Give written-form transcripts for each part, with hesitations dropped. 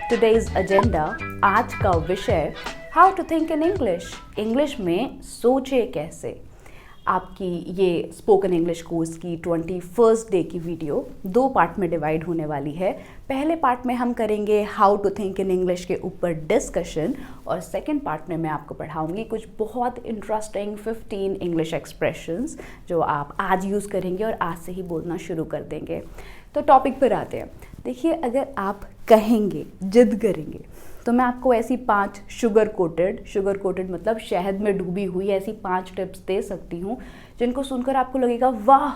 Today's agenda, आज का विषय how to think in English. English में सोचे कैसे। आपकी ये स्पोकन इंग्लिश कोर्स की 21st डे की वीडियो 2 पार्ट में डिवाइड होने वाली है। पहले पार्ट में हम करेंगे how to think in English के ऊपर डिस्कशन, और सेकंड पार्ट में मैं आपको पढ़ाऊंगी कुछ बहुत इंटरेस्टिंग 15 इंग्लिश एक्सप्रेशंस जो आप आज यूज़ करेंगे और आज से ही बोलना शुरू कर देंगे। तो टॉपिक पर आते हैं। देखिए, अगर आप कहेंगे, जिद करेंगे, तो मैं आपको ऐसी 5 शुगर कोटेड मतलब शहद में डूबी हुई ऐसी 5 टिप्स दे सकती हूँ जिनको सुनकर आपको लगेगा वाह,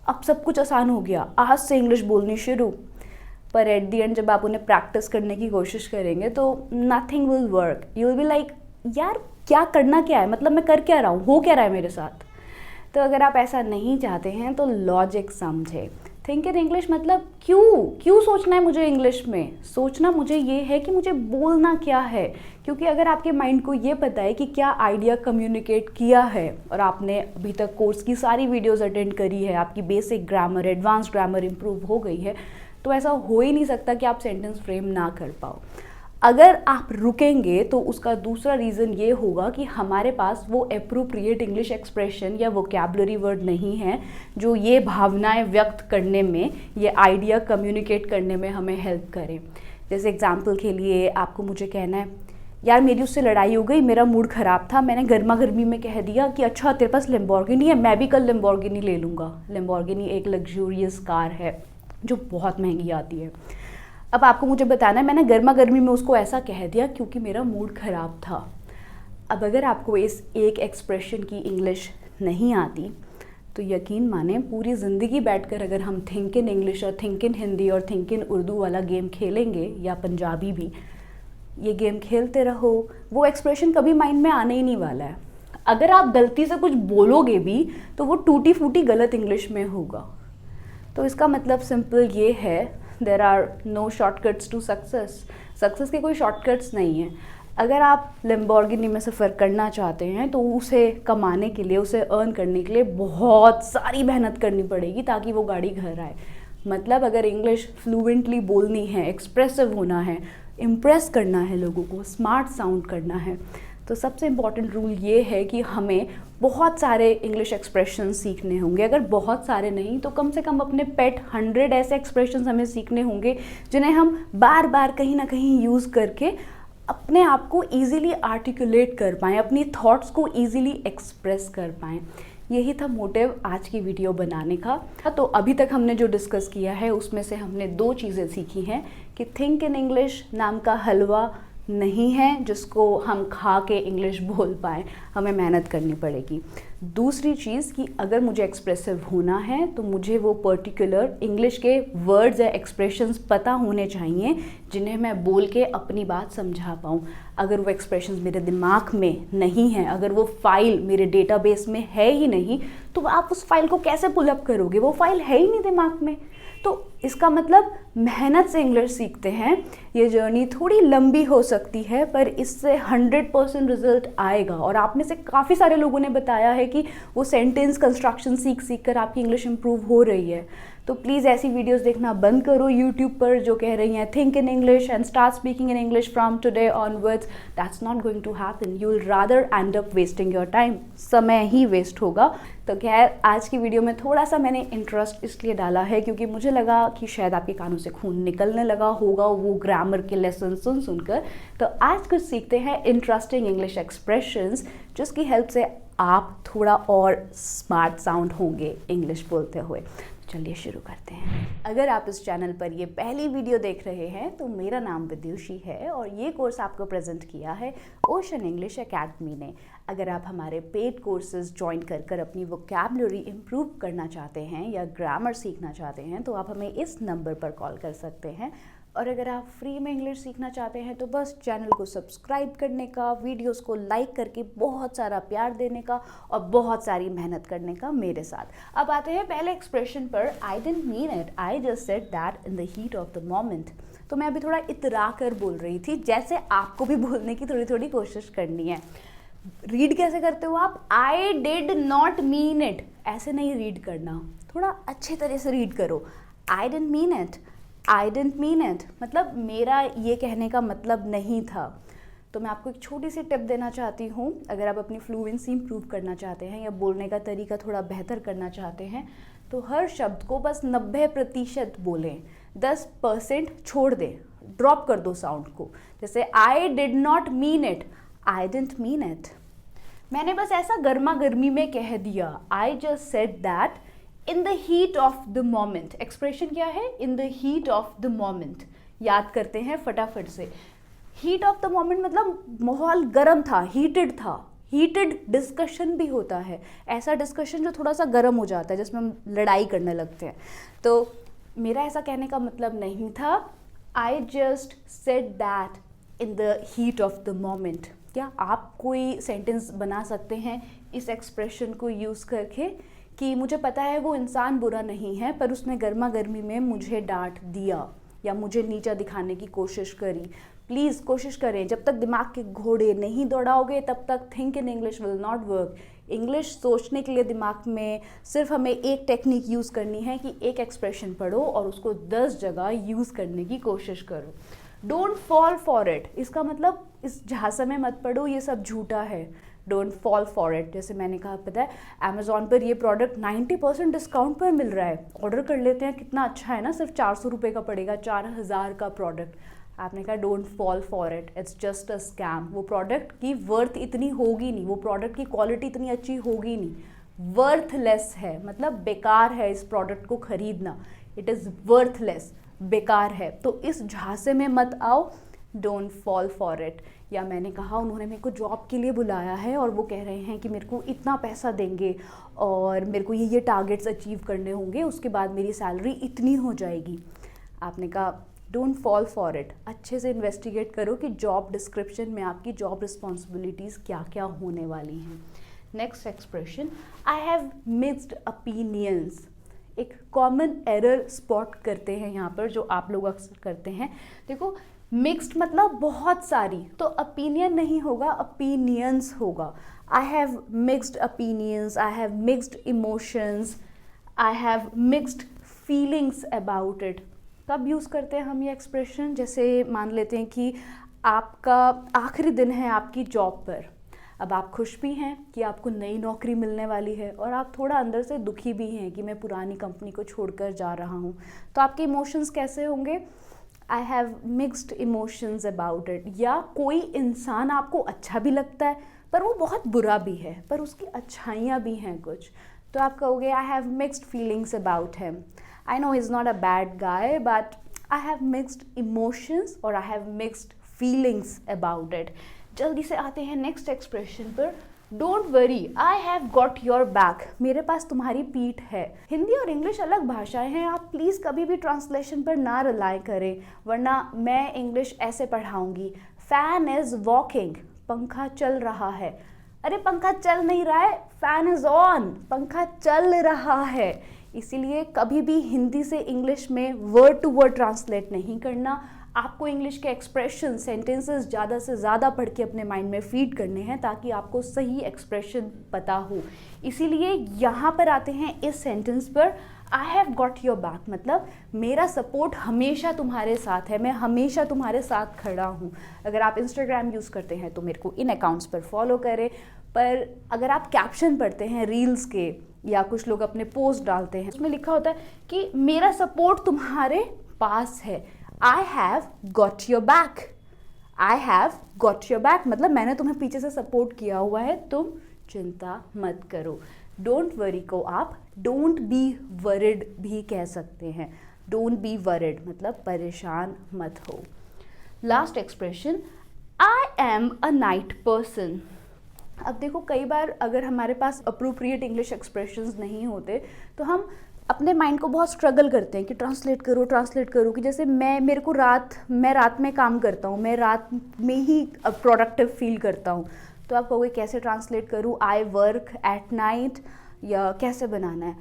अब सब कुछ आसान हो गया, आज से इंग्लिश बोलनी शुरू। पर एट द एंड जब आप उन्हें प्रैक्टिस करने की कोशिश करेंगे तो nothing will work. You will be like, यार क्या करना क्या है, मतलब मैं कर क्या रहा हूँ, हो क्या रहा है मेरे साथ। तो अगर आप ऐसा नहीं चाहते हैं तो लॉजिक समझे। थिंक इन इंग्लिश मतलब क्यों सोचना है मुझे इंग्लिश में। सोचना मुझे ये है कि मुझे बोलना क्या है, क्योंकि अगर आपके माइंड को ये पता है कि क्या आइडिया कम्युनिकेट किया है और आपने अभी तक कोर्स की सारी वीडियोस अटेंड करी है, आपकी basic grammar, advance grammar improve हो गई है, तो ऐसा हो ही नहीं सकता कि आप सेंटेंस फ्रेम ना कर पाओ। अगर आप रुकेंगे तो उसका दूसरा रीज़न ये होगा कि हमारे पास वो एप्रोप्रिएट इंग्लिश एक्सप्रेशन या वोकैबुलरी वर्ड नहीं है जो ये भावनाएं व्यक्त करने में, ये आइडिया कम्युनिकेट करने में हमें हेल्प करें। जैसे एग्जांपल के लिए आपको मुझे कहना है, यार मेरी उससे लड़ाई हो गई, मेरा मूड ख़राब था, मैंने गर्मा गर्मी में कह दिया कि अच्छा तेरे पास लैम्बोर्गिनी है, मैं भी कल लैम्बोर्गिनी ले लूँगा। लैम्बोर्गिनी एक लग्जूरियस कार है जो बहुत महंगी आती है। अब आपको मुझे बताना है मैंने गर्मा गर्मी में उसको ऐसा कह दिया क्योंकि मेरा मूड ख़राब था। अब अगर आपको इस एक एक्सप्रेशन की इंग्लिश नहीं आती तो यकीन माने पूरी ज़िंदगी बैठकर अगर हम थिंक इन इंग्लिश और थिंक इन हिंदी और थिंक इन उर्दू वाला गेम खेलेंगे, या पंजाबी भी, ये गेम खेलते रहो, वो एक्सप्रेशन कभी माइंड में आने ही नहीं वाला है। अगर आप गलती से कुछ बोलोगे भी तो वो टूटी फूटी गलत इंग्लिश में होगा। तो इसका मतलब सिंपल ये है, there are no shortcuts to success. Success के कोई शॉर्टकट्स नहीं है। अगर आप लैम्बोर्गिनी में सफ़र करना चाहते हैं तो उसे कमाने के लिए, उसे अर्न करने के लिए बहुत सारी मेहनत करनी पड़ेगी ताकि वो गाड़ी घर आए। मतलब अगर इंग्लिश फ्लुएंटली बोलनी है, एक्सप्रेसिव होना है, इम्प्रेस करना है लोगों को, स्मार्ट साउंड करना है, तो सबसे इम्पॉर्टेंट रूल ये है कि हमें बहुत सारे इंग्लिश एक्सप्रेशन सीखने होंगे। अगर बहुत सारे नहीं तो कम से कम अपने पेट 100 ऐसे एक्सप्रेशन हमें सीखने होंगे जिन्हें हम बार बार कहीं ना कहीं यूज़ करके अपने आप को ईज़िली आर्टिकुलेट कर पाएँ, अपनी थॉट्स को ईज़िली एक्सप्रेस कर पाएँ। यही था मोटिव आज की वीडियो बनाने का। तो अभी तक हमने जो डिस्कस किया है उसमें से हमने 2 चीज़ें सीखी हैं कि थिंक इन इंग्लिश नाम का हलवा नहीं है जिसको हम खा के इंग्लिश बोल पाएँ, हमें मेहनत करनी पड़ेगी। दूसरी चीज़ कि अगर मुझे एक्सप्रेसिव होना है तो मुझे वो पर्टिकुलर इंग्लिश के वर्ड्स या एक्सप्रेशंस पता होने चाहिए जिन्हें मैं बोल के अपनी बात समझा पाऊँ। अगर वो एक्सप्रेशंस मेरे दिमाग में नहीं है, अगर वो फाइल मेरे डेटाबेस में है ही नहीं, तो आप उस फाइल को कैसे पुलअप करोगे, वो फाइल है ही नहीं दिमाग में। तो इसका मतलब मेहनत से इंग्लिश सीखते हैं। ये जर्नी थोड़ी लंबी हो सकती है पर इससे 100% रिजल्ट आएगा। और आप में से काफ़ी सारे लोगों ने बताया है कि वो सेंटेंस कंस्ट्रक्शन सीख कर आपकी इंग्लिश इंप्रूव हो रही है। तो प्लीज़ ऐसी वीडियोस देखना बंद करो यूट्यूब पर जो कह रही हैं think in English and start speaking in English from today onwards. That's not going to happen. You will rather end up wasting your time. समय ही वेस्ट होगा। तो खैर, आज की वीडियो में थोड़ा सा मैंने इंटरेस्ट इसलिए डाला है क्योंकि मुझे लगा कि शायद आपके कानों से खून निकलने लगा होगा वो ग्रामर के लेसन सुनकर। तो आज कुछ सीखते हैं इंटरेस्टिंग इंग्लिश एक्सप्रेशंस जिसकी हेल्प से आप थोड़ा और स्मार्ट साउंड होंगे इंग्लिश बोलते हुए। चलिए शुरू करते हैं। अगर आप इस चैनल पर ये पहली वीडियो देख रहे हैं तो मेरा नाम विद्युषी है और ये कोर्स आपको प्रेजेंट किया है ओशन इंग्लिश एकेडमी ने। अगर आप हमारे पेड कोर्सेज ज्वाइन कर अपनी वोकैबुलरी इंप्रूव करना चाहते हैं या ग्रामर सीखना चाहते हैं तो आप हमें इस नंबर पर कॉल कर सकते हैं। और अगर आप फ्री में इंग्लिश सीखना चाहते हैं तो बस चैनल को सब्सक्राइब करने का, वीडियोस को लाइक करके बहुत सारा प्यार देने का और बहुत सारी मेहनत करने का मेरे साथ। अब आते हैं पहले एक्सप्रेशन पर। आई didn't mean it, I just said that in the heat of the moment. तो मैं अभी थोड़ा इतरा कर बोल रही थी, जैसे आपको भी बोलने की थोड़ी थोड़ी कोशिश करनी है। रीड कैसे करते हो आप? I did not mean it, ऐसे नहीं रीड करना, थोड़ा अच्छे तरह से रीड करो। आई didn't mean it, I didn't mean it, मतलब मेरा ये कहने का मतलब नहीं था। तो मैं आपको एक छोटी सी टिप देना चाहती हूँ, अगर आप अपनी फ्लुएंसी इंप्रूव करना चाहते हैं या बोलने का तरीका थोड़ा बेहतर करना चाहते हैं, तो हर शब्द को बस 90% बोलें, 10% छोड़ दें, ड्रॉप कर दो साउंड को। जैसे I did not mean it, I didn't mean it. मैंने बस ऐसा गर्मा गर्मी में कह दिया, I just said that in the heat of the moment. Expression क्या है? In the heat of the moment. याद करते हैं फटाफट से। हीट ऑफ द मोमेंट मतलब माहौल गर्म था, हीटेड था। हीटेड डिस्कशन भी होता है, ऐसा डिस्कशन जो थोड़ा सा गर्म हो जाता है, जिसमें हम लड़ाई करने लगते हैं। तो मेरा ऐसा कहने का मतलब नहीं था। I just said that in the heat of the moment. क्या आप कोई सेंटेंस बना सकते हैं इस एक्सप्रेशन को यूज़ करके कि मुझे पता है वो इंसान बुरा नहीं है, पर उसने गर्मा गर्मी में मुझे डांट दिया या मुझे नीचा दिखाने की कोशिश करी। प्लीज़ कोशिश करें, जब तक दिमाग के घोड़े नहीं दौड़ाओगे तब तक think in English will not work. English सोचने के लिए दिमाग में सिर्फ हमें एक टेक्निक यूज़ करनी है कि एक एक्सप्रेशन पढ़ो और उसको 10 जगह यूज़ करने की कोशिश करो। डोंट फॉल फॉर इट, इसका मतलब इस झांसा में मत पड़ो, ये सब झूठा है। Don't fall for it. जैसे मैंने कहा, पता है अमेज़ॉन पर ये प्रोडक्ट 90% डिस्काउंट पर मिल रहा है, ऑर्डर कर लेते हैं, कितना अच्छा है ना, सिर्फ 400 रुपये का पड़ेगा, 4000 का प्रोडक्ट। आपने कहा don't fall for it, it's just a scam. वो प्रोडक्ट की वर्थ इतनी होगी नहीं, वो प्रोडक्ट की क्वालिटी इतनी अच्छी होगी नहीं, वर्थलेस है, मतलब बेकार है इस प्रोडक्ट को खरीदना। इट इज़ वर्थलेस, बेकार है। तो इस झांसे में मत आओ, डोंट फॉल फॉर इट। या मैंने कहा उन्होंने मेरे को जॉब के लिए बुलाया है और वो कह रहे हैं कि मेरे को इतना पैसा देंगे और मेरे को ये टारगेट्स अचीव करने होंगे, उसके बाद मेरी सैलरी इतनी हो जाएगी। आपने कहा डोंट फॉल फॉर इट। अच्छे से इन्वेस्टिगेट करो कि जॉब डिस्क्रिप्शन में आपकी जॉब रिस्पॉन्सिबिलिटीज़ क्या क्या होने वाली हैं। Next expression, I have mixed opinions. एक कॉमन एरर स्पॉट करते हैं यहाँ पर, जो आप लोग अक्सर करते हैं। देखो मिक्स्ड मतलब बहुत सारी, तो ओपिनियन नहीं होगा, ओपिनियंस होगा। I have mixed opinions, I have mixed emotions, I have mixed feelings about it. कब यूज़ करते हैं हम ये एक्सप्रेशन? जैसे मान लेते हैं कि आपका आखिरी दिन है आपकी जॉब पर, अब आप खुश भी हैं कि आपको नई नौकरी मिलने वाली है और आप थोड़ा अंदर से दुखी भी हैं कि मैं पुरानी कंपनी को छोड़कर जा रहा हूँ। तो आपके इमोशंस कैसे होंगे? I have mixed emotions about it. या कोई इंसान आपको अच्छा भी लगता है पर वो बहुत बुरा भी है, पर उसकी अच्छाइयाँ भी हैं कुछ, तो आप कहोगे I have mixed feelings about him. I know he's not a bad guy, but I have mixed emotions और I have mixed feelings about it. जल्दी से आते हैं नेक्स्ट एक्सप्रेशन पर। Don't worry, I have got your back. मेरे पास तुम्हारी पीठ है। हिंदी और इंग्लिश अलग भाषाएं हैं, आप प्लीज़ कभी भी ट्रांसलेशन पर ना रिलाई करें, वरना मैं इंग्लिश ऐसे पढ़ाऊँगी। फैन इज़ वॉकिंग, पंखा चल रहा है। अरे पंखा चल नहीं रहा है, फैन इज़ ऑन, पंखा चल रहा है। इसीलिए कभी भी हिंदी से इंग्लिश में वर्ड टू वर्ड ट्रांसलेट नहीं करना। आपको इंग्लिश के एक्सप्रेशन, सेंटेंसेस ज़्यादा से ज़्यादा पढ़ के अपने माइंड में फीड करने हैं ताकि आपको सही एक्सप्रेशन पता हो। इसीलिए यहाँ पर आते हैं इस सेंटेंस पर, I have got your back, मतलब मेरा सपोर्ट हमेशा तुम्हारे साथ है, मैं हमेशा तुम्हारे साथ खड़ा हूँ। अगर आप इंस्टाग्राम यूज़ करते हैं तो मेरे को इन अकाउंट्स पर फॉलो करें, पर अगर आप कैप्शन पढ़ते हैं रील्स के या कुछ लोग अपने पोस्ट डालते हैं, उसमें लिखा होता है कि मेरा सपोर्ट तुम्हारे पास है। I have got your back, I have got your back, मतलब मैंने तुम्हें पीछे से सपोर्ट किया हुआ है, तुम चिंता मत करो। डोंट वरी को आप डोंट बी वरिड भी कह सकते हैं। डोंट बी वरिड मतलब परेशान मत हो। Last expression, I am a night person. अब देखो कई बार अगर हमारे पास अप्रोप्रिएट इंग्लिश एक्सप्रेशंस नहीं होते तो हम अपने माइंड को बहुत स्ट्रगल करते हैं कि ट्रांसलेट करो कि जैसे मैं रात में काम करता हूँ, मैं रात में ही प्रोडक्टिव फील करता हूँ, तो आप कहोगे कैसे ट्रांसलेट करूँ, आई वर्क एट नाइट, या कैसे बनाना है।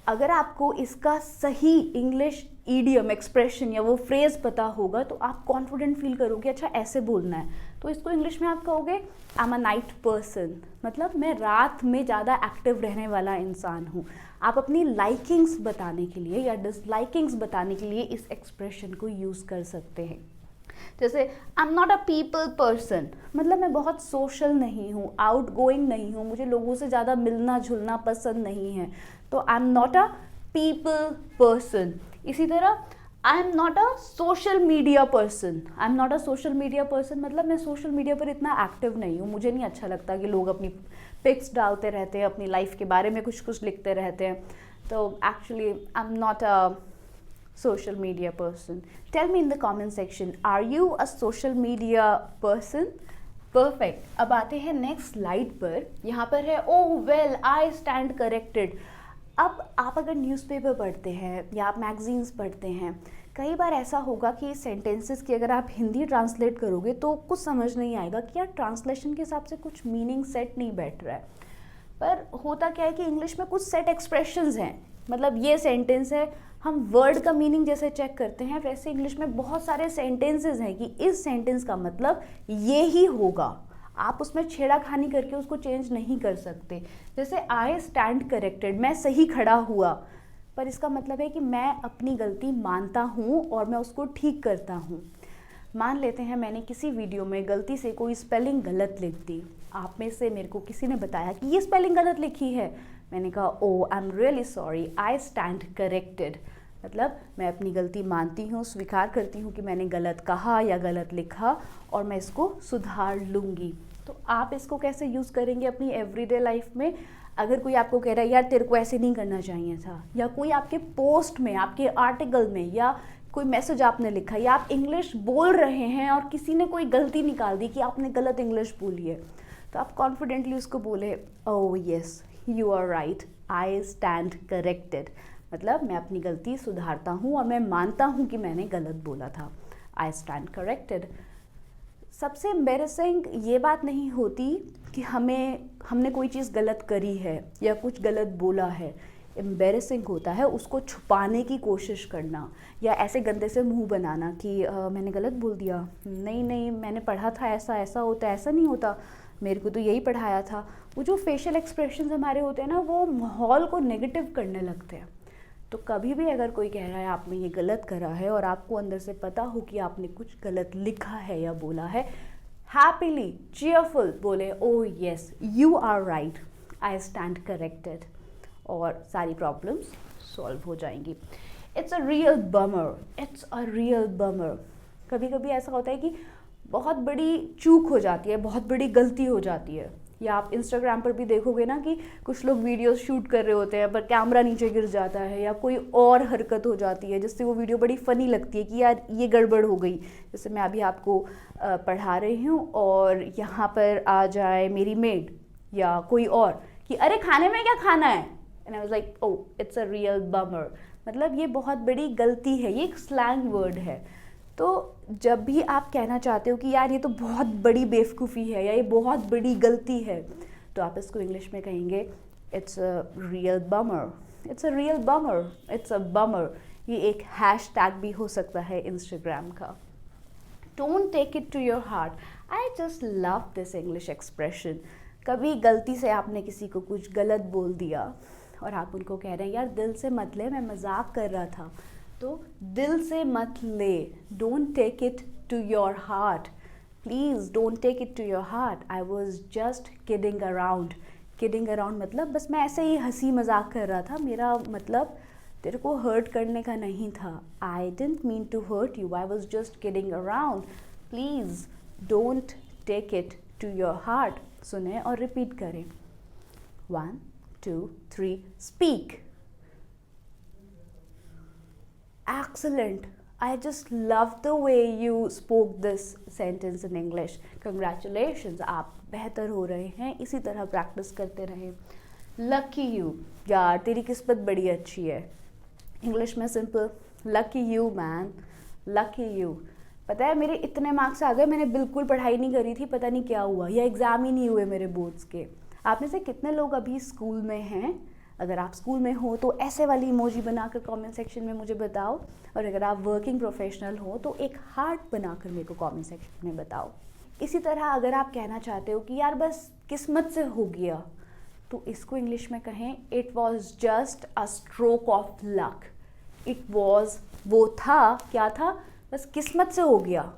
अगर आपको इसका सही इंग्लिश ईडियम एक्सप्रेशन या वो फ्रेज़ पता होगा तो आप कॉन्फिडेंट फील करोगे, अच्छा ऐसे बोलना है। तो इसको इंग्लिश में आप कहोगे I am a night person, मतलब मैं रात में ज़्यादा एक्टिव रहने वाला इंसान हूँ। आप अपनी लाइकिंग्स बताने के लिए या डिसलाइकिंग्स बताने के लिए इस एक्सप्रेशन को यूज़ कर सकते हैं। जैसे I am not a people person, मतलब मैं बहुत सोशल नहीं हूँ, आउट गोइंग नहीं हूँ, मुझे लोगों से ज़्यादा मिलना जुलना पसंद नहीं है, तो आई am not a people person. इसी तरह आई am not a social media person, I am not a social media person, मतलब मैं सोशल मीडिया पर इतना एक्टिव नहीं हूँ, मुझे नहीं अच्छा लगता कि लोग अपनी पिक्स डालते रहते हैं, अपनी लाइफ के बारे में कुछ कुछ लिखते रहते हैं, तो actually I am not a social media person. Tell me in the comment section, are you a social media person? Perfect. अब आते हैं नेक्स्ट स्लाइड पर। यहाँ पर है oh well I stand corrected। अब आप अगर न्यूज़पेपर पढ़ते हैं या आप मैगजीन्स पढ़ते हैं, कई बार ऐसा होगा कि सेंटेंसेस की अगर आप हिंदी ट्रांसलेट करोगे तो कुछ समझ नहीं आएगा कि यार ट्रांसलेशन के हिसाब से कुछ मीनिंग सेट नहीं बैठ रहा है। पर होता क्या है कि इंग्लिश में कुछ सेट एक्सप्रेशंस हैं, मतलब ये सेंटेंस है, हम वर्ड का मीनिंग जैसे चेक करते हैं वैसे इंग्लिश में बहुत सारे सेंटेंसेस हैं कि इस सेंटेंस का मतलब ये ही होगा, आप उसमें छेड़ाखानी करके उसको चेंज नहीं कर सकते। जैसे आई स्टैंड करेक्टेड, मैं सही खड़ा हुआ, पर इसका मतलब है कि मैं अपनी गलती मानता हूँ और मैं उसको ठीक करता हूँ। मान लेते हैं मैंने किसी वीडियो में गलती से कोई स्पेलिंग गलत लिख दी, आप में से मेरे को किसी ने बताया कि ये स्पेलिंग गलत लिखी है, मैंने कहा oh I am really sorry I stand corrected, मतलब मैं अपनी गलती मानती हूँ, स्वीकार करती हूँ कि मैंने गलत कहा या गलत लिखा और मैं इसको सुधार लूँगी। तो आप इसको कैसे यूज़ करेंगे अपनी एवरीडे लाइफ में? अगर कोई आपको कह रहा है यार तेरे को ऐसे नहीं करना चाहिए था, या कोई आपके पोस्ट में, आपके आर्टिकल में, या कोई मैसेज आपने लिखा, या आप इंग्लिश बोल रहे हैं और किसी ने कोई गलती निकाल दी कि आपने गलत इंग्लिश बोली है, तो आप कॉन्फिडेंटली उसको बोले oh yes you are right I stand corrected, मतलब मैं अपनी गलती सुधारता हूँ और मैं मानता हूँ कि मैंने गलत बोला था, आई स्टैंड करेक्टेड। सबसे एम्बेरसिंग ये बात नहीं होती कि हमने कोई चीज़ गलत करी है या कुछ गलत बोला है, एम्बेरसिंग होता है उसको छुपाने की कोशिश करना या ऐसे गंदे से मुंह बनाना कि मैंने गलत बोल दिया, नहीं नहीं मैंने पढ़ा था ऐसा ऐसा होता, ऐसा नहीं होता, मेरे को तो यही पढ़ाया था। वो जो फेशियल एक्सप्रेशंस हमारे होते हैं ना, वो माहौल को नेगेटिव करने लगते हैं। तो कभी भी अगर कोई कह रहा है आपने ये गलत करा है और आपको अंदर से पता हो कि आपने कुछ गलत लिखा है या बोला है, हैप्पीली चीयरफुल बोले oh yes you are right I stand corrected, और सारी प्रॉब्लम्स सॉल्व हो जाएंगी। It's a real bummer, it's a real bummer. कभी कभी ऐसा होता है कि बहुत बड़ी चूक हो जाती है, बहुत बड़ी गलती हो जाती है, या आप इंस्टाग्राम पर भी देखोगे ना कि कुछ लोग वीडियो शूट कर रहे होते हैं पर कैमरा नीचे गिर जाता है या कोई और हरकत हो जाती है जिससे वो वीडियो बड़ी फ़नी लगती है कि यार ये गड़बड़ हो गई। जैसे मैं अभी आपको पढ़ा रही हूँ और यहाँ पर आ जाए मेरी मेड या कोई और कि अरे खाने में क्या खाना है, and I was like oh it's a real bummer, मतलब ये बहुत बड़ी गलती है, ये एक स्लैंग वर्ड है। तो जब भी आप कहना चाहते हो कि यार ये तो बहुत बड़ी बेवकूफ़ी है या ये बहुत बड़ी गलती है, तो आप इसको इंग्लिश में कहेंगे it's a real bummer, it's a real bummer, it's a bummer. ये एक हैशटैग भी हो सकता है इंस्टाग्राम का। Don't take it to your heart, I just love this English expression. कभी गलती से आपने किसी को कुछ गलत बोल दिया और आप उनको कह रहे हैं यार दिल से मत ले, मैं मजाक कर रहा था, तो दिल से मत ले, don't take it to your heart, please don't take it to your heart, I was just kidding around. Kidding around मतलब बस मैं ऐसे ही हंसी मजाक कर रहा था, मेरा मतलब तेरे को हर्ट करने का नहीं था, I didn't mean to hurt you, I was just kidding around, please don't take it to your heart. सुने और रिपीट करें, 1 2 3 speak. Excellent. I just love the way you spoke this sentence in English. Congratulations. आप बेहतर हो रहे हैं, इसी तरह प्रैक्टिस करते रहें। Lucky you. यार तेरी किस्मत बड़ी अच्छी है। इंग्लिश में simple, Lucky you man. Lucky you. पता है मेरे इतने मार्क्स आ गए, मैंने बिल्कुल पढ़ाई नहीं करी थी, पता नहीं क्या हुआ, या एग्ज़ाम ही नहीं हुए मेरे बोर्ड्स के। आप में से कितने लोग अभी स्कूल में हैं? अगर आप स्कूल में हो तो ऐसे वाली इमोजी बनाकर कमेंट सेक्शन में मुझे बताओ, और अगर आप वर्किंग प्रोफेशनल हो तो एक हार्ट बनाकर मेरे को कमेंट सेक्शन में बताओ। इसी तरह अगर आप कहना चाहते हो कि यार बस किस्मत से हो गया, तो इसको इंग्लिश में कहें it was just a stroke of luck. It was, वो था, क्या था, बस किस्मत से हो गया,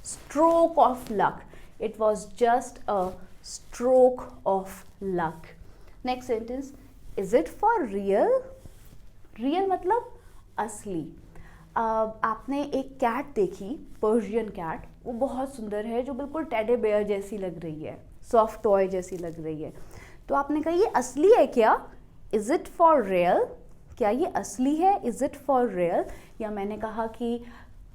stroke of luck. It was just a stroke of luck. Next sentence, is it for real? Real मतलब असली। आपने एक कैट देखी, पर्शियन कैट, वो बहुत सुंदर है, जो बिल्कुल टेडी बेयर जैसी लग रही है, सॉफ्ट टॉय जैसी लग रही है। तो आपने कहा ये असली है क्या? Is it for real? क्या ये असली है? Is it for real? या मैंने कहा कि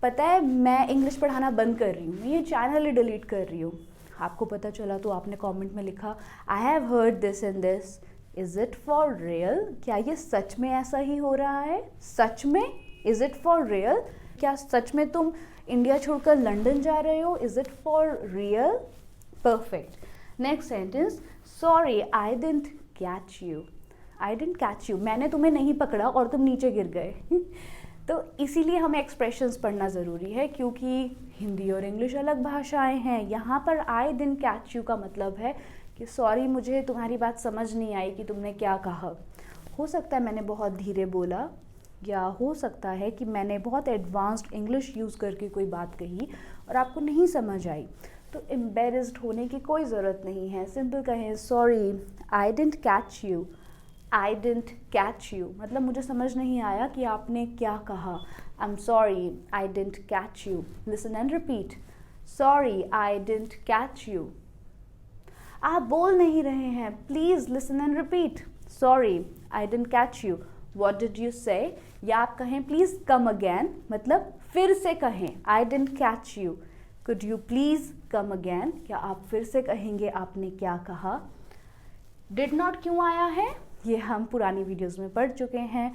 पता है मैं इंग्लिश पढ़ाना बंद कर रही हूँ, मैं ये चैनल ही डिलीट कर रही हूँ। आपको पता चला तो आपने कमेंट में लिखा I have heard this and this. Is it for real? क्या ये सच में ऐसा ही हो रहा है? सच में? Is it for real? क्या सच में तुम इंडिया छोड़कर लंदन जा रहे हो? Is it for real? Perfect. Next sentence, sorry I didn't catch you. I didn't catch you, मैंने तुम्हें नहीं पकड़ा और तुम नीचे गिर गए। तो इसीलिए हमें एक्सप्रेशंस पढ़ना ज़रूरी है, क्योंकि हिंदी और इंग्लिश अलग भाषाएं हैं। यहाँ पर आई डिडंट कैच यू का मतलब है कि सॉरी मुझे तुम्हारी बात समझ नहीं आई कि तुमने क्या कहा। हो सकता है मैंने बहुत धीरे बोला, या हो सकता है कि मैंने बहुत एडवांस्ड इंग्लिश यूज़ करके कोई बात कही और आपको नहीं समझ आई। तो एम्बेरस्ड होने की कोई ज़रूरत नहीं है, सिंपल कहें sorry I didn't catch you. I didn't catch you मतलब मुझे समझ नहीं आया कि आपने क्या कहा। I am sorry I didn't catch you. Listen and repeat, sorry I didn't catch you. आप बोल नहीं रहे हैं, please listen and repeat, sorry I didn't catch you. What did you से? या आप कहें प्लीज़ कम अगेन, मतलब फिर से कहें, I didn't catch you. Could you please come again? क्या आप फिर से कहेंगे आपने क्या कहा? डिड नॉट क्यों आया है, ये हम पुरानी वीडियोस में पढ़ चुके हैं।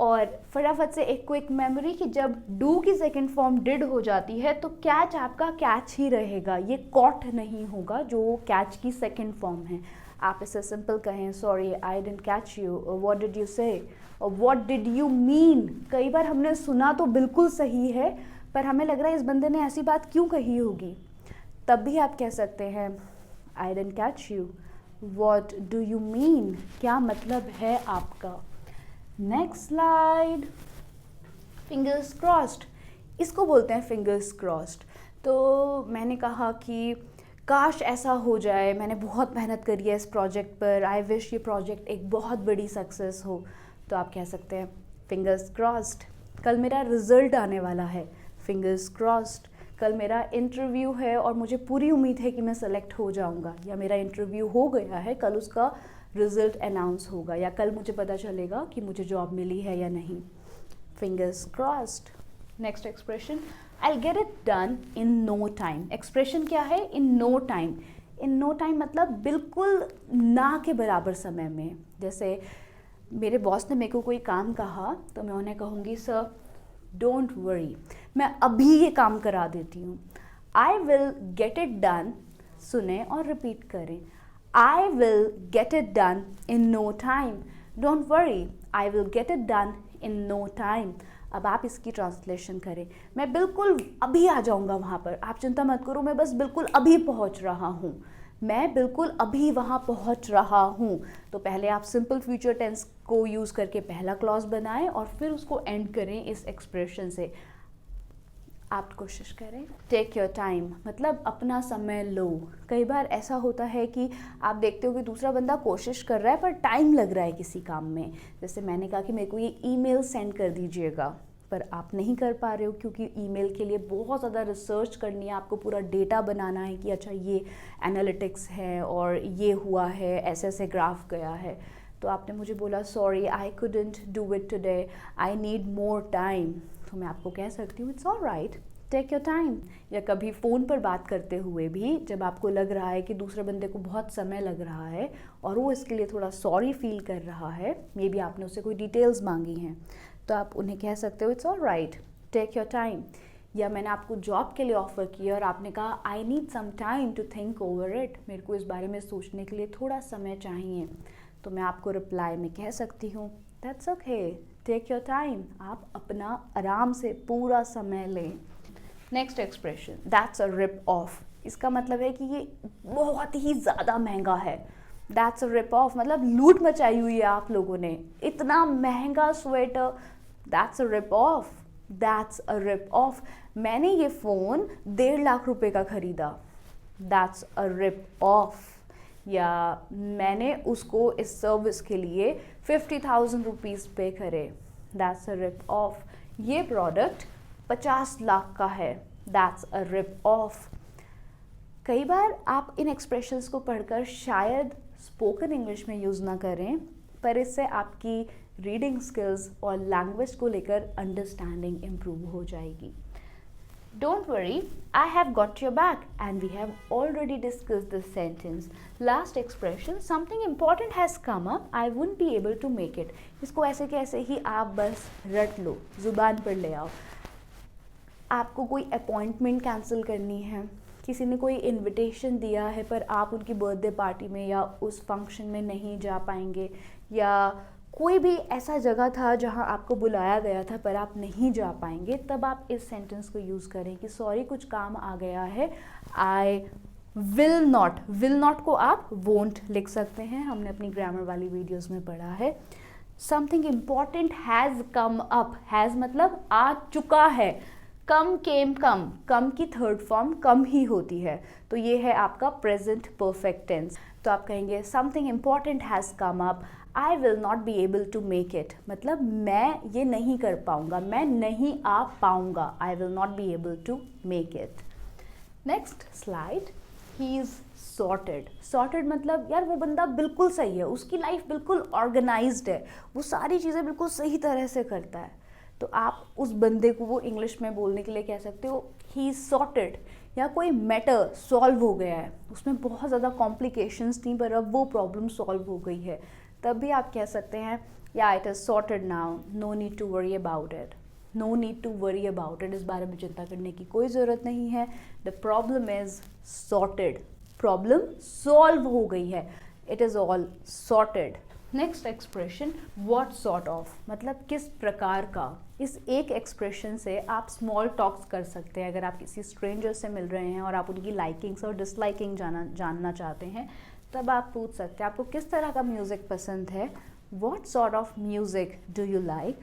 और फटाफट से एक क्विक मेमोरी कि जब डू की सेकंड फॉर्म डिड हो जाती है तो कैच आपका कैच ही रहेगा, ये कॉट नहीं होगा जो कैच की सेकंड फॉर्म है। आप इसे सिंपल कहें sorry I didn't catch you, what did you से, और व्हाट डिड यू मीन। कई बार हमने सुना तो बिल्कुल सही है, पर हमें लग रहा है इस बंदे ने ऐसी बात क्यों कही होगी, तब भी आप कह सकते हैं I didn't catch you, what do you mean, क्या मतलब है आपका। नेक्स्ट स्लाइड, फिंगर्स क्रॉस्ड, इसको बोलते हैं फिंगर्स क्रॉस्ड। तो मैंने कहा कि काश ऐसा हो जाए, मैंने बहुत मेहनत करी है इस प्रोजेक्ट पर, आई विश ये प्रोजेक्ट एक बहुत बड़ी सक्सेस हो। तो आप कह सकते हैं फिंगर्स क्रॉस्ड। कल मेरा रिजल्ट आने वाला है, फिंगर्स क्रॉस्ड। कल मेरा इंटरव्यू है और मुझे पूरी उम्मीद है कि मैं सेलेक्ट हो जाऊंगा, या मेरा इंटरव्यू हो गया है, कल उसका रिजल्ट अनाउंस होगा, या कल मुझे पता चलेगा कि मुझे जॉब मिली है या नहीं। Fingers crossed. Next expression, I get it done in no time. Expression क्या है? In no time. In no time मतलब बिल्कुल ना के बराबर समय में। जैसे मेरे बॉस ने मेरे को कोई काम कहा तो मैं उन्हें कहूँगी सर डोंट वरी, मैं अभी ये काम करा देती हूँ। I will get it done, सुने और रिपीट करें, I will get it done in no time. Don't worry, I will get it done in no time. अब आप इसकी ट्रांसलेशन करें, मैं बिल्कुल अभी आ जाऊँगा वहाँ पर, आप चिंता मत करो, मैं बस बिल्कुल अभी पहुँच रहा हूँ, मैं बिल्कुल अभी वहाँ पहुँच रहा हूँ। तो पहले आप सिंपल फ्यूचर टेंस को यूज़ करके पहला क्लॉज बनाएं और फिर उसको एंड करें इस एक्सप्रेशन से। आप कोशिश करें। टेक योर टाइम मतलब अपना समय लो। कई बार ऐसा होता है कि आप देखते हो कि दूसरा बंदा कोशिश कर रहा है पर टाइम लग रहा है किसी काम में। जैसे मैंने कहा कि मेरे को ये ईमेल सेंड कर दीजिएगा, पर आप नहीं कर पा रहे हो क्योंकि ईमेल के लिए बहुत ज़्यादा रिसर्च करनी है, आपको पूरा डेटा बनाना है कि अच्छा ये एनालिटिक्स है और ये हुआ है, ऐसे ऐसे ग्राफ गया है। तो आपने मुझे बोला sorry I couldn't do it today, I need more time. तो मैं आपको कह सकती हूँ it's all right, take your time. या कभी फ़ोन पर बात करते हुए भी जब आपको लग रहा है कि दूसरे बंदे को बहुत समय लग रहा है और वो इसके लिए थोड़ा सॉरी फील कर रहा है, मे बी आपने उससे कोई डिटेल्स मांगी हैं, तो आप उन्हें कह सकते हो it's all right, take your time. या मैंने आपको जॉब के लिए ऑफ़र किया और आपने कहा I need some time to think over it, मेरे को इस बारे में सोचने के लिए थोड़ा समय चाहिए, तो मैं आपको रिप्लाई में कह सकती हूँ that's okay, take your time, आप अपना आराम से पूरा समय लें। Next expression, that's a rip off. इसका मतलब है कि ये बहुत ही ज़्यादा महंगा है। दैट्स अ रिप ऑफ, मतलब लूट मचाई हुई है आप लोगों ने, इतना महंगा sweater, that's a rip of, that's a rip of. मैंने ये फ़ोन 1.5 लाख रुपए का ख़रीदा, दैट्स अ रिप ऑफ। या मैंने उसको इस सर्विस के लिए 50,000 रुपीज़ पे करे, दैट्स अ रिप ऑफ। ये प्रोडक्ट 50 लाख का है, दैट्स अ रिप ऑफ। कई बार आप इन एक्सप्रेशंस को पढ़कर शायद स्पोकन इंग्लिश में यूज़ ना करें, पर इससे आपकी रीडिंग स्किल्स और लैंग्वेज को लेकर अंडरस्टैंडिंग इम्प्रूव हो जाएगी। Don't worry, I have got your back and we have already discussed this sentence. Last expression, something important has come up, I won't be able to make it. इसको ऐसे के ऐसे ही आप बस रट लो, ज़ुबान पर ले आओ। आपको कोई अपॉइंटमेंट कैंसिल करनी है, किसी ने कोई इनविटेशन दिया है पर आप उनकी बर्थडे पार्टी में या उस फंक्शन में नहीं जा पाएंगे, या कोई भी ऐसा जगह था जहां आपको बुलाया गया था पर आप नहीं जा पाएंगे, तब आप इस सेंटेंस को यूज़ करें कि सॉरी कुछ काम आ गया है, आई विल नॉट को आप वोंट लिख सकते हैं, हमने अपनी ग्रामर वाली वीडियोस में पढ़ा है। Something important has come up, has मतलब आ चुका है, कम केम कम की थर्ड फॉर्म कम ही होती है, तो ये है आपका प्रेजेंट परफेक्ट टेंस। तो आप कहेंगे something important has come up, I will not be able to make it, मतलब मैं ये नहीं कर पाऊंगा, मैं नहीं आ पाऊंगा, I will not be able to make it. Next slide, he is sorted. Sorted मतलब यार वो बंदा बिल्कुल सही है, उसकी लाइफ बिल्कुल ऑर्गेनाइज्ड है, वो सारी चीज़ें बिल्कुल सही तरह से करता है, तो आप उस बंदे को वो इंग्लिश में बोलने के लिए कह सकते हो ही इज़ सॉर्टेड। या कोई मैटर सॉल्व हो गया है, उसमें बहुत ज़्यादा कॉम्प्लिकेशंस थी पर अब वो प्रॉब्लम सॉल्व हो गई है, तब भी आप कह सकते हैं या it is sorted now, no need to worry about it, no need to worry about it, इस बारे में चिंता करने की कोई ज़रूरत नहीं है, the problem is sorted, problem solve हो गई है, it is all sorted. Next expression, what sort of, मतलब किस प्रकार का। इस एक एक्सप्रेशन से आप स्मॉल टॉक्स कर सकते हैं। अगर आप किसी स्ट्रेंजर से मिल रहे हैं और आप उनकी लाइकिंग्स और डिसलाइकिंग जानना चाहते हैं, तब आप पूछ सकते हैं आपको किस तरह का म्यूज़िक पसंद है, what sort of music do you like,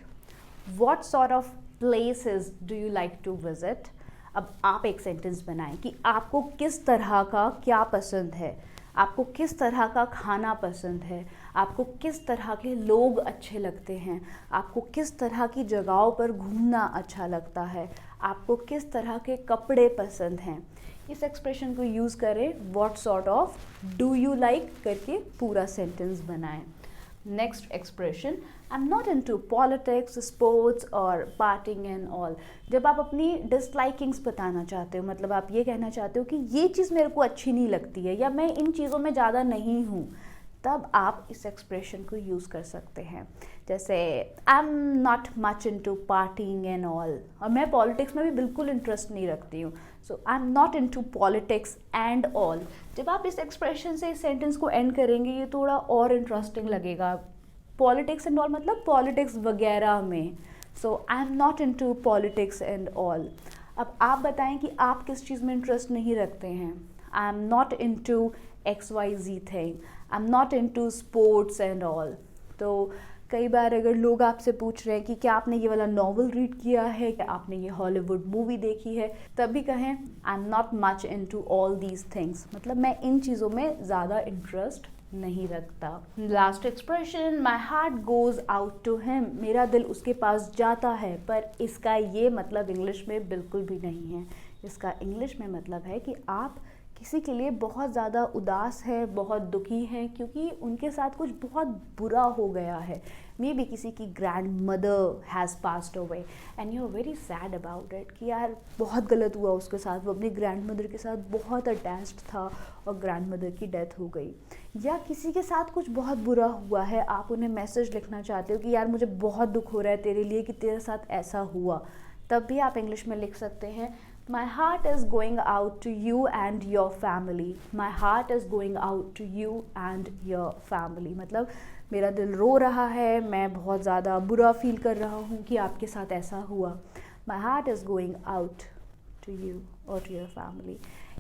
what sort of places do you like to visit. अब आप एक सेंटेंस बनाएं कि आपको किस तरह का क्या पसंद है, आपको किस तरह का खाना पसंद है, आपको किस तरह के लोग अच्छे लगते हैं, आपको किस तरह की जगहों पर घूमना अच्छा लगता है, आपको किस तरह के कपड़े पसंद हैं। इस एक्सप्रेशन को यूज़ करें, what sort of do you like करके पूरा सेंटेंस बनाएं। Next expression, I am not into politics, sports और पार्टिंग एंड ऑल। जब आप अपनी डिसलाइकिंग्स बताना चाहते हो, मतलब आप ये कहना चाहते हो कि ये चीज़ मेरे को अच्छी नहीं लगती है या मैं इन चीज़ों में ज़्यादा नहीं हूँ, तब आप इस एक्सप्रेशन को यूज़ कर सकते हैं। जैसे I am not much into partying and all, और मैं पॉलिटिक्स में भी बिल्कुल इंटरेस्ट नहीं रखती हूँ, so I am not into politics and all. जब आप इस एक्सप्रेशन से इस सेंटेंस को एंड करेंगे, ये थोड़ा और इंटरेस्टिंग लगेगा। पॉलिटिक्स एंड ऑल मतलब पॉलिटिक्स वगैरह में, so I am not into politics and all. अब आप बताएं कि आप किस चीज़ में इंटरेस्ट नहीं रखते हैं। आई am not into XYZ thing, I am not into sports and all. तो कई बार अगर लोग आपसे पूछ रहे हैं कि क्या आपने ये वाला नॉवल रीड किया है, क्या आपने ये हॉलीवुड मूवी देखी है, तभी कहें I am not much into all these things, मतलब मैं इन चीज़ों में ज़्यादा इंटरेस्ट नहीं रखता। Last expression, my heart goes out to him, मेरा दिल उसके पास जाता है, पर इसका ये मतलब इंग्लिश में बिल्कुल भी नहीं है। इसका इंग्लिश में मतलब है कि आप किसी के लिए बहुत ज़्यादा उदास है, बहुत दुखी है क्योंकि उनके साथ कुछ बहुत बुरा हो गया है। मे बी किसी की grandmother has passed away and you are very sad about it, कि यार बहुत गलत हुआ उसके साथ, वो अपनी ग्रैंड मदर के साथ बहुत अटैच्ड था और ग्रैंड मदर की डेथ हो गई। या किसी के साथ कुछ बहुत बुरा हुआ है, आप उन्हें मैसेज लिखना चाहते हो कि यार मुझे बहुत दुख हो रहा है तेरे लिए कि तेरे साथ ऐसा हुआ, तब भी आप इंग्लिश में लिख सकते हैं, My heart is going out to you and your family. My heart is going out to you and your family. मतलब मेरा दिल रो रहा है, मैं बहुत ज़्यादा बुरा फील कर रहा हूँ कि आपके साथ ऐसा हुआ. My heart is going out to you or to your family.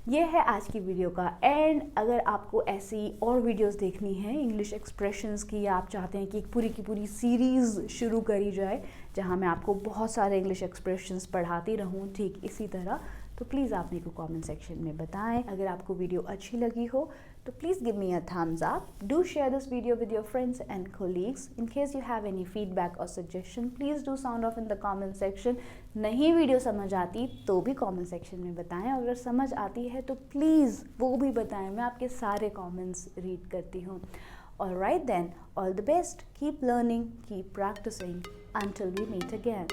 ये है आज की वीडियो का एंड। अगर आपको ऐसी और वीडियोस देखनी है इंग्लिश एक्सप्रेशंस की, या आप चाहते हैं कि एक पूरी की पूरी सीरीज़ शुरू करी जाए जहां मैं आपको बहुत सारे इंग्लिश एक्सप्रेशंस पढ़ाती रहूं ठीक इसी तरह, तो प्लीज़ आप मेरे को कमेंट सेक्शन में बताएं। अगर आपको वीडियो अच्छी लगी हो तो please give me a thumbs up. Do share this video with your friends and colleagues. In case you have any feedback और suggestion, please do sound off in the comment section. नहीं video समझ आती तो भी comment section में बताएं, और अगर समझ आती है तो प्लीज़ वो भी बताएं, मैं आपके सारे कमेंट्स रीड करती हूँ। Alright then, all the best. Keep learning, keep practicing. Until we meet again.